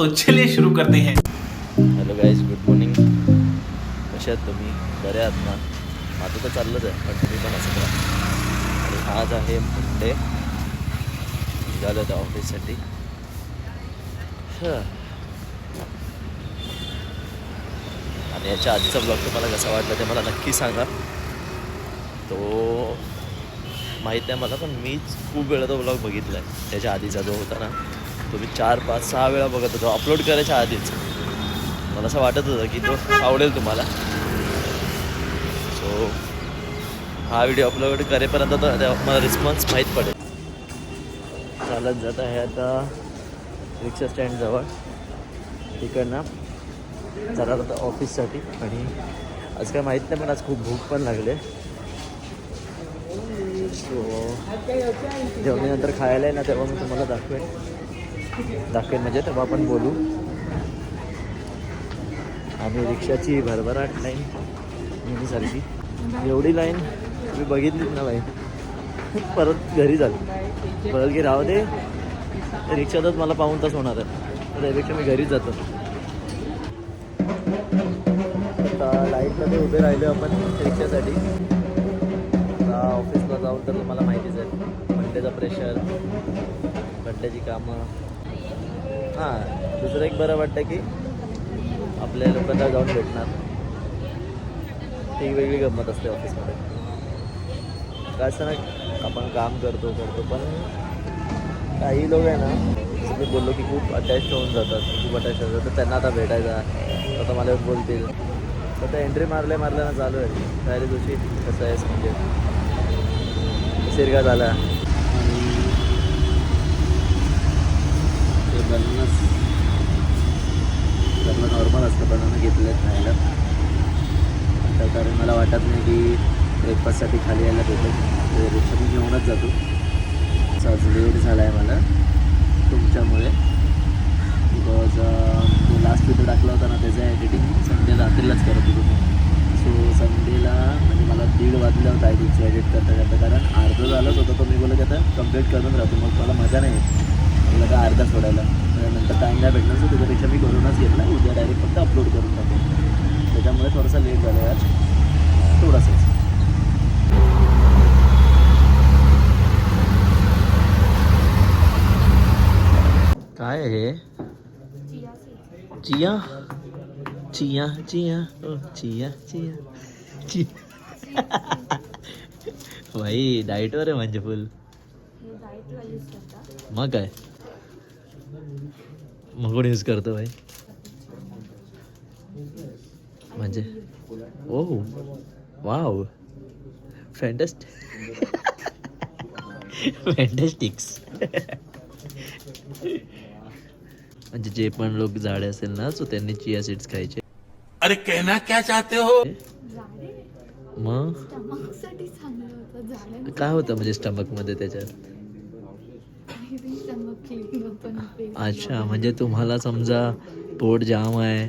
तो चलिए शुरू करते हैं। Hello guys, good morning. कसे आहात तुम्ही? बरे आहात ना? माझं तर चाललंच आहे, पण तुम्ही पण असं करा. आणि आज आहे मंडे, निघालो होतं ऑफिससाठी. आणि याच्या आधीचा ब्लॉग तुम्हाला कसा वाटला ते मला नक्की सांगा. तो माहीत नाही मला, पण मीच खूप वेळा तो ब्लॉग बघितला आहे. त्याच्या आधीचा जो होता ना, तो मी 4, 5, 6 वेळा बघत होतो अपलोड करायच्या आधीच. मला असं वाटत होतं की तो आवडेल तुम्हाला. सो हा व्हिडिओ अपलोड करेपर्यंत तर मला रिस्पॉन्स माहीत पडेल. चालत जात आहे आता रिक्षा स्टँडजवळ, तिकडनं चालत होता ऑफिससाठी. आणि आज काय माहीत नाही, पण आज खूप भूक पण लागले. सो जेवणानंतर खायला आहे ना, तेव्हा मी तुम्हाला दाखवेन म्हणजे तेव्हा आपण बोलू. आम्ही रिक्षाची भरभराट लाईन नेहमीसारखी, एवढी लाईन तुम्ही बघितलीच ना लाईन. परत घरी झाली, परत की राहू दे, रिक्षातच मला पाऊण तास होणार आहे, तर त्यापेक्षा मी घरीच जातो. आता लाईनमध्ये उभे राहिले आपण रिक्षासाठी. आता ऑफिसला जाऊन तर तुम्हाला माहितीच आहे, मंडेचा प्रेशर, मंडेची कामं. हां, दुसरं एक बरं वाटतं की आपल्या लोकांना जाऊन भेटणार, ती वेगळी गंमत असते ऑफिसमध्ये. काय असतं ना, आपण काम करतो पण काही लोक आहे ना, जसं मी बोललो की खूप अटॅच होऊन जातात, तर त्यांना आता भेटायचा. आता मला बोलतील तर एंट्री मारल्यानं चालू आहे, काय रे जोशी कसं आहेस, म्हणजे शिरगा झाला. आणि ते बनणंच त्यांना नॉर्मल असतं, बनवून घेतलं खायला. आता कारण मला वाटत नाही की ब्रेकफास्टसाठी खाली यायला भेटेल, तर रिक्षा मी घेऊनच जातो. आज लेट झाला आहे मला तुमच्यामुळे, बिकॉज तो लास्ट व्हिडिओ टाकला होता ना, त्याचं एडिटिंग संडे रात्रीलाच करत होतो मी. सो संडेला म्हणजे मला 1:30 वाजलं होतं आय थिंक एडिट करता, कारण अर्धा झालंच होतं. तो मी बोललो की आता कंप्लीट करून राहतो, मग मला मजा नाही येत मला का अर्धा सोडायला, नंतर टाईम नाही भेटणार. सो त्याच्यापेक्षा मी करूनच घेतला, उद्या डायरेक्ट फक्त अपलोड करून टाकतो. त्याच्यामुळे थोडासा लेट झाला आज, थोडासाच. काय आहे चिया चिया चिया ओ चिया चिया भाई डाएटवर आहे म्हणजे फुल. मग काय, मग कोण यूज करतो भाई म्हणजे. ओह वाव, फॅन्टॅस्टिक्स. म्हणजे जे पण लोक जाडे असेल ना, सो त्यांनी चिया सीड्स खायचे. अरे कहना क्या चाहते हो? मग काय होतं म्हणजे स्टमक मध्ये त्याच्यात? अच्छा, म्हणजे तुम्हाला समजा पोट जाम आहे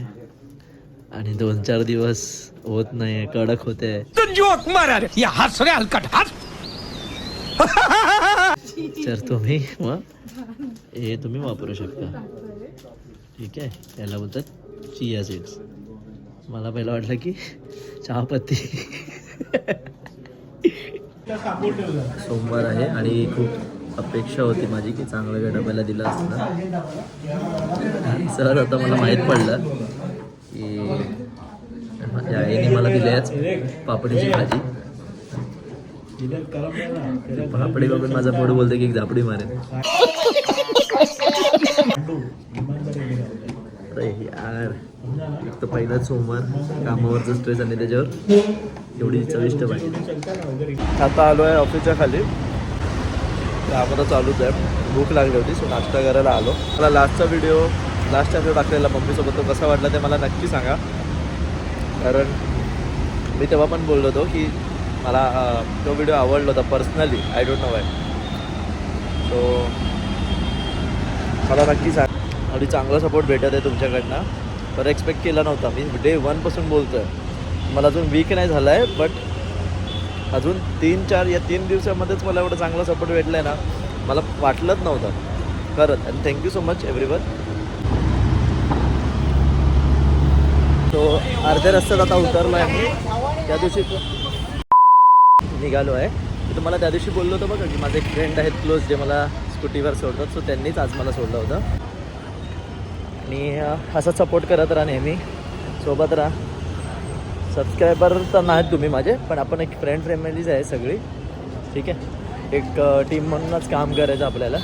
आणि 2-4 दिवस होत नाही, कडक होते, तर तुम्ही मग हे तुम्ही वापरू शकता. ठीक आहे, त्याला बोलतात चिया सीड्स. मला पहिलं वाटलं की चहापत्ती. सोमवार आहे आणि खूप अपेक्षा होती माझी की चांगलं डब्याला दिलं असतं. सहज आता मला माहीत पडलं की माझ्या आईने मला दिली आहे पापडीची भाजी. पापडी बघून माझा पोट बोलते की एक झापडी मारेल. अरे यार, एक तर पहिलाच सोमवार, कामावरचं स्ट्रेस आणि त्याच्यावर एवढी चविष्ट भाजी. आता आलो आहे ऑफिसच्या खाली, कामाला चालूच आहे. भूक लागली होती, सो नाश्ता करायला आलो. मला लास्टचा व्हिडिओ टाकलेला मम्मीसोबत, तो कसा वाटला ते मला नक्की सांगा. कारण मी तेव्हा पण बोललो होतो की मला तो व्हिडिओ आवडला होता personally, I don't know Y. So मला नक्की सांग. आणि चांगला सपोर्ट भेटत आहे तुमच्याकडनं, तर एक्सपेक्ट केला नव्हता. मी डे 1 पासून बोलतो आहे. मला अजून वीक नाही झाला आहे, बट अजून 3 दिवसामध्येच मला एवढा चांगला सपोर्ट भेटला आहे ना, मला वाटलंच नव्हतं खरंच. आणि थँक्यू सो मच एव्हरीवन. तो अर्ध्या रस्त्यात आता उतरलो आहे मी. त्या दिवशी निघालो आहे. तर तुम्हाला त्या दिवशी बोललो होतो बघा की माझे एक फ्रेंड आहेत क्लोज जे मला स्कूटीवर सोडतात. सो त्यांनीच आज मला सोडलं होतं. आणि असं सपोर्ट करत राहा नेहमी, सोबत राहा. सबस्क्रायबर तर नाहीत तुम्ही माझे, पण आपण एक फ्रेंड फॅमिलीज आहे सगळी, ठीक आहे. एक टीम म्हणूनच काम करायचं आपल्याला.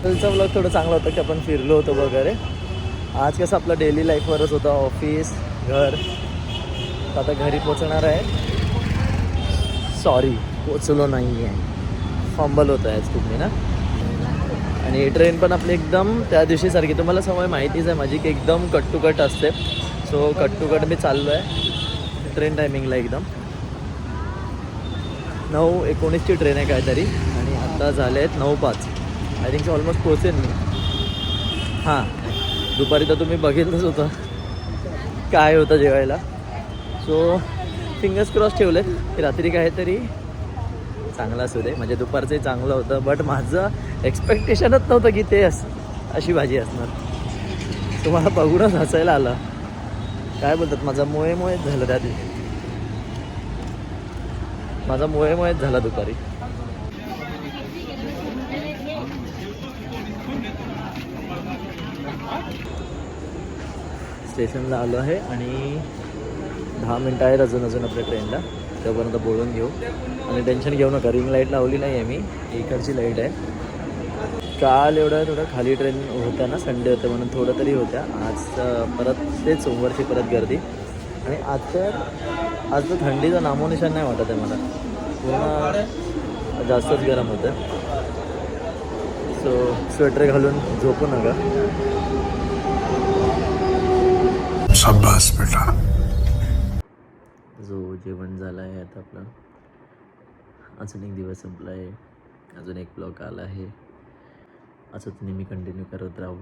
तुमचा व्लॉग थोडं चांगलं होतं की आपण फिरलो होतो वगैरे. आज कसं आपलं डेली लाईफवरच होतं, ऑफिस घर. आता घरी पोचणार आहे. सॉरी पोचलो नाही आहे, फंबल होतं आहे तुम्ही ना. आणि ट्रेन पण आपली एकदम त्या दिवशीसारखी, तुम्हाला सवय माहितीच आहे माझी की एकदम कट टू कट असते. सो कट टू कट मी चाललो आहे ट्रेन टायमिंगला एकदम. 9:19ची ट्रेन आहे काहीतरी आणि आता झाले आहेत 9:05. आय थिंक ऑलमोस्ट पोचेन मी. हां, दुपारी तर तुम्ही बघितलंच होतं काय होतं जेवायला. सो फिंगर्स क्रॉस ठेवले की रात्री काहीतरी चांगलं असू दे. म्हणजे दुपारचंही चांगलं होतं, बट माझं एक्सपेक्टेशनच नव्हतं की ते अशी भाजी असणार. तुम्हाला बघूनच हसायला आलं. काय बोलतात, माझा मोहेच झालं त्या दिवशी. माझा मोहेच झाला दुपारी. स्टेशनला आलो आहे आणि 10 मिनटं आहेत अजून आपल्या ट्रेनला. त्यापर्यंत बोलून घेऊ. आणि टेन्शन घेऊ नका, रिंग लाईट लावली नाही आहे मी, इकडची लाईट आहे. काल एवढं थोडं खाली ट्रेन होत्या ना, संडे होते म्हणून थोडं तरी होत्या. आज परत तेच सोमवारची परत गर्दी. आणि आज तर थंडीचं नामोनिशाण नाही वाटत आहे मला. पूर्ण जास्तच गरम होतं. सो स्वेटर घालून झोपू नका. शाबास बेटा. जो जेवण झालं आहे आता आपलं. अजून एक दिवस संपला आहे, अजून एक ब्लॉग आला आहे. असंच नेहमी कंटिन्यू करत राहू.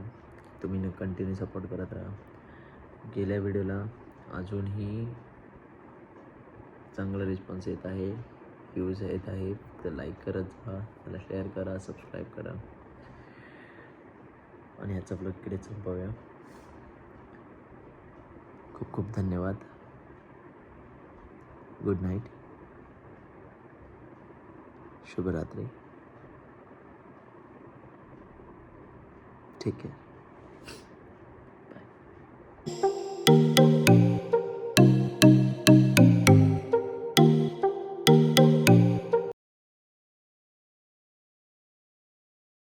तुम्ही कंटिन्यू सपोर्ट करत राहा. गेल्या व्हिडिओला अजूनही चांगला रिस्पॉन्स येत आहे, व्ह्यूज येत आहे. तर लाईक करत जा, त्याला शेअर करा, सबस्क्राईब करा. आणि याचा ब्लॉग इकडे संपवूया. खूप खूप धन्यवाद. गुड नाईट, शुभरात्री, टेक केअर.